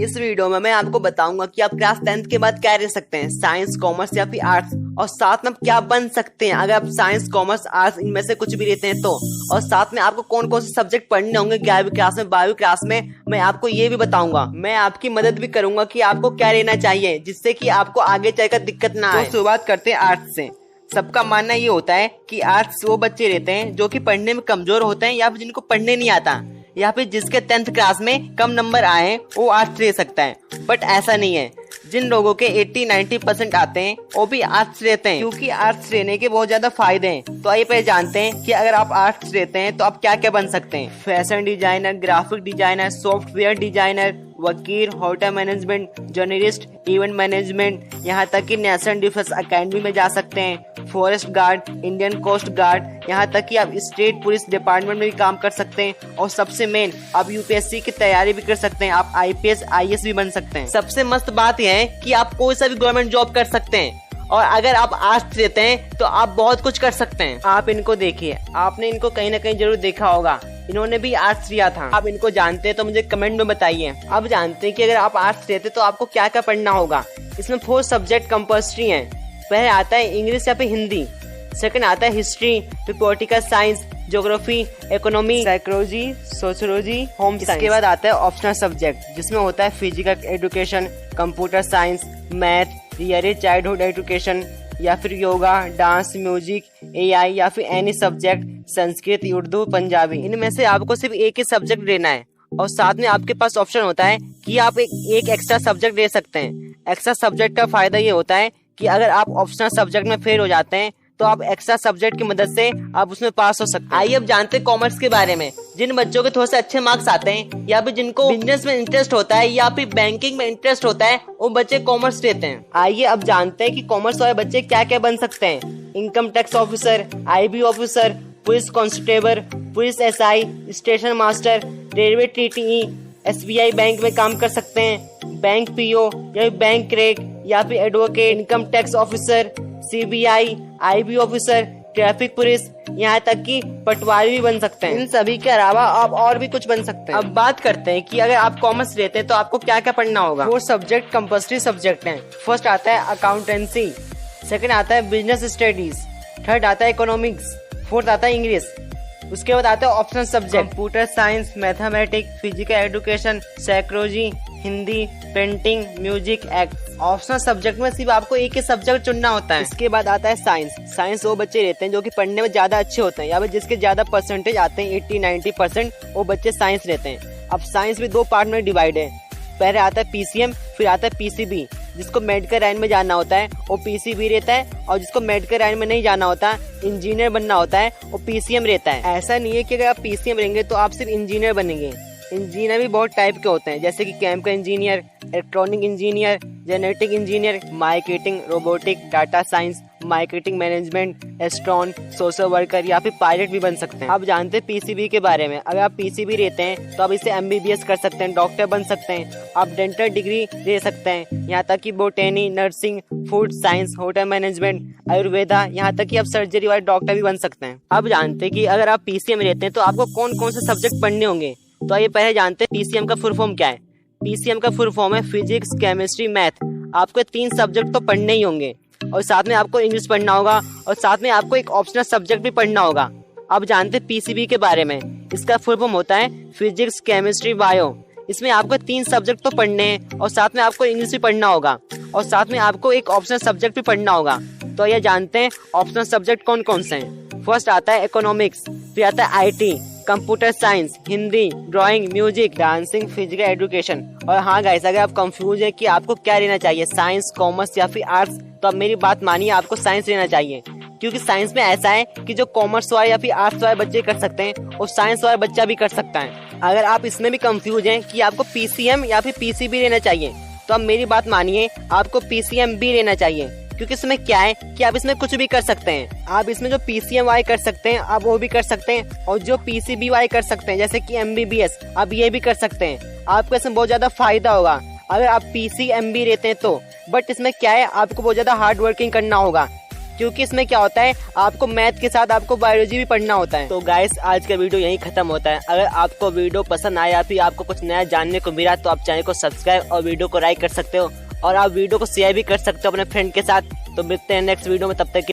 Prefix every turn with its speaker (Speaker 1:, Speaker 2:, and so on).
Speaker 1: इस वीडियो में मैं आपको बताऊंगा कि आप क्लास 10th के बाद क्या ले सकते हैं, साइंस, कॉमर्स या फिर आर्ट्स, और साथ में आप क्या बन सकते हैं अगर आप साइंस, कॉमर्स, आर्ट्स इनमें से कुछ भी लेते हैं तो। और साथ में आपको कौन कौन से सब्जेक्ट पढ़ने होंगे 11वीं क्लास में, 12वीं क्लास में, मैं आपको ये भी बताऊंगा। मैं आपकी मदद भी करूंगा कि आपको क्या लेना चाहिए जिससे कि आपको आगे चलकर दिक्कत ना आए। तो शुरुआत करते हैं आर्ट्स से। सबका मानना ये होता है कि आर्ट्स वो बच्चे रहते हैं जो कि पढ़ने में कमजोर होते हैं या फिर जिनको पढ़ने नहीं आता, या फिर जिसके 10th क्लास में कम नंबर आए हैं वो आर्ट्स ले सकता है। बट ऐसा नहीं है, जिन लोगों के 80-90% आते हैं वो भी आर्ट्स लेते हैं, क्योंकि आर्ट्स लेने के बहुत ज्यादा फायदे हैं। तो आइए पहले जानते हैं कि अगर आप आर्ट्स लेते हैं तो आप क्या क्या बन सकते हैं। Fashion designer, graphic designer, software designer, वकील, hotel management, journalist, event management, यहाँ तक कि नेशनल डिफेंस अकेडमी में जा सकते हैं, forest guard, Indian coast guard, यहाँ तक कि आप स्टेट पुलिस डिपार्टमेंट में भी काम कर सकते हैं। और सबसे मेन, आप यूपीएससी की तैयारी भी कर सकते हैं, आप आईपीएस, आईएएस भी बन सकते हैं। सबसे मस्त बात यह है कि आप कोई सा भी गवर्नमेंट जॉब कर सकते हैं। और अगर आप आर्ट्स लेते हैं तो आप बहुत कुछ कर सकते हैं। आप इनको देखिए, आपने इनको कहीं ना कहीं जरूर देखा होगा, इन्होंने भी आर्ट्स लिया था। आप इनको जानते हैं तो मुझे कमेंट में बताइए। अब जानते हैं कि अगर आप आर्ट्स लेते तो आपको क्या क्या पढ़ना होगा। इसमें 4 सब्जेक्ट कंपल्सरी हैं। पहले आता है इंग्लिश या फिर हिंदी, सेकंड आता है हिस्ट्री, फिर political science, geography, economy, psychology, sociology, home science. इसके बाद आता है ऑप्शनल सब्जेक्ट जिसमें होता है physical education, computer science, math, early childhood education, या फिर योगा, डांस, म्यूजिक, एआई, या फिर एनी सब्जेक्ट, संस्कृत, उर्दू, पंजाबी। इनमें से आपको सिर्फ एक ही सब्जेक्ट लेना है। और साथ में आपके पास ऑप्शन होता है कि आप एक एक्स्ट्रा सब्जेक्ट ले सकते हैं। एक्स्ट्रा सब्जेक्ट का फायदा ये होता है कि अगर आप ऑप्शनल सब्जेक्ट में फेल हो जाते हैं तो आप एक्स्ट्रा सब्जेक्ट की मदद से आप उसमें पास हो सकते हैं। आइए अब जानते हैं कॉमर्स के बारे में। जिन बच्चों के थोड़े से अच्छे मार्क्स आते हैं, या फिर जिनको बिजनेस में इंटरेस्ट होता है या फिर बैंकिंग में इंटरेस्ट होता है, वो बच्चे कॉमर्स लेते हैं। आइए अब जानते हैं कि कॉमर्स वाले बच्चे क्या क्या बन सकते हैं। Income tax officer, IB officer, police constable, police SI, station master, railway TTE, SBI bank में काम कर सकते हैं, बैंक PO या बैंक क्रेक, या फिर advocate, income tax officer, CBI, IB officer, traffic police, यहाँ तक कि पटवारी भी बन सकते हैं। इन सभी के अलावा आप और भी कुछ बन सकते हैं। अब बात करते हैं कि अगर आप कॉमर्स लेते हैं तो आपको क्या क्या पढ़ना होगा। 4 सब्जेक्ट कंपल्सरी सब्जेक्ट हैं। फर्स्ट आता है अकाउंटेंसी, सेकंड आता है बिजनेस स्टडीज, थर्ड आता है इकोनॉमिक्स, फोर्थ आता है इंग्लिश। उसके बाद आता है optional subject, computer science, mathematics, physical education, psychology, Hindi, painting, music, act. Optional subject में सिर्फ आपको एक ही सब्जेक्ट चुनना होता है। इसके बाद आता है साइंस। साइंस वो बच्चे रहते हैं जो कि पढ़ने में ज्यादा अच्छे होते हैं, या फिर जिसके ज्यादा परसेंटेज आते हैं 80-90%, वो बच्चे साइंस लेते हैं। अब साइंस भी 2 पार्ट में डिवाइड है। पहले आता है PCM, फिर आता है PCB। जिसको मेडिकल लाइन में जाना होता है वो PCB रहता है, और जिसको मेडिकल लाइन में नहीं जाना होता, इंजीनियर बनना होता है, वो PCM रहता है। ऐसा नहीं है कि अगर आप PCM रहेंगे तो आप सिर्फ इंजीनियर बनेंगे। इंजीनियर भी बहुत टाइप के होते हैं, जैसे कि chemical engineer, electronic engineer, genetic engineer, marketing, robotic, data science, marketing management, एस्ट्रॉन, social worker, या फिर पायलट भी बन सकते हैं। अब जानते हैं PCB के बारे में। अगर आप PCB रहते हैं तो आप इसे MBBS कर सकते हैं, डॉक्टर बन सकते हैं, आप डेंटल डिग्री ले सकते हैं, यहाँ तक कि बोटेनी, nursing, food science, hotel management, Ayurveda, यहाँ तक कि आप सर्जरी वाले डॉक्टर भी बन सकते हैं। अब जानते हैं कि अगर आप PCM रहते हैं तो आपको कौन कौन से सब्जेक्ट पढ़ने होंगे। तो आइए पहले जानते हैं PCM का फुल फॉर्म क्या है। PCM का फुल फॉर्म है फिजिक्स, केमिस्ट्री, मैथ। आपको 3 सब्जेक्ट तो पढ़ने ही होंगे, और साथ में आपको इंग्लिश पढ़ना होगा, और साथ में आपको एक ऑप्शनल सब्जेक्ट भी पढ़ना होगा। अब जानते हैं PCB के बारे में। इसका फुल फॉर्म होता है फिजिक्स, केमिस्ट्री, बायो। इसमें आपको 3 सब्जेक्ट तो पढ़ने हैं, और साथ में आपको इंग्लिश भी पढ़ना होगा, और साथ में आपको एक ऑप्शनल सब्जेक्ट भी पढ़ना होगा। तो ये जानते हैं ऑप्शनल सब्जेक्ट कौन कौन से हैं। फर्स्ट आता है इकोनॉमिक्स, फिर आता है IT, computer science, Hindi, drawing, music, dancing, physical education. और हाँ गाइस, अगर आप कंफ्यूज है कि आपको क्या लेना चाहिए, साइंस, कॉमर्स या फिर आर्ट्स, तो अब मेरी बात मानिए, आपको साइंस लेना चाहिए। क्योंकि साइंस में ऐसा है कि जो कॉमर्स वाले या फिर आर्ट्स वाले बच्चे कर सकते हैं और साइंस वाला बच्चा भी कर सकता है। अगर आप इसमें भी कंफ्यूज हैं कि आपको PCM या फिर PCB लेना चाहिए, तो अब मेरी बात मानिए, आपको PCM भी लेना चाहिए। क्योंकि इसमें क्या है कि आप इसमें कुछ भी कर सकते हैं। आप इसमें जो PCM वाले कर सकते हैं आप वो भी कर सकते हैं, और जो PCB वाले कर सकते हैं जैसे कि MBBS, आप ये भी कर सकते हैं। आपको इसमें बहुत ज्यादा फायदा होगा अगर आप PCMB रहते हैं तो। बट इसमें क्या है, आपको बहुत ज्यादा हार्ड वर्किंग करना होगा, क्योंकि इसमें क्या होता है, आपको मैथ के साथ आपको बायोलॉजी भी पढ़ना होता है। तो गाइस आज का वीडियो यहीं खत्म होता है। अगर आपको वीडियो पसंद आया या फिर आपको कुछ नया जानने को मिला तो आप चैनल को सब्सक्राइब और वीडियो को लाइक कर सकते हो, और आप वीडियो को शेयर भी कर सकते हो अपने फ्रेंड के साथ। तो मिलते हैं नेक्स्ट वीडियो में, तब तक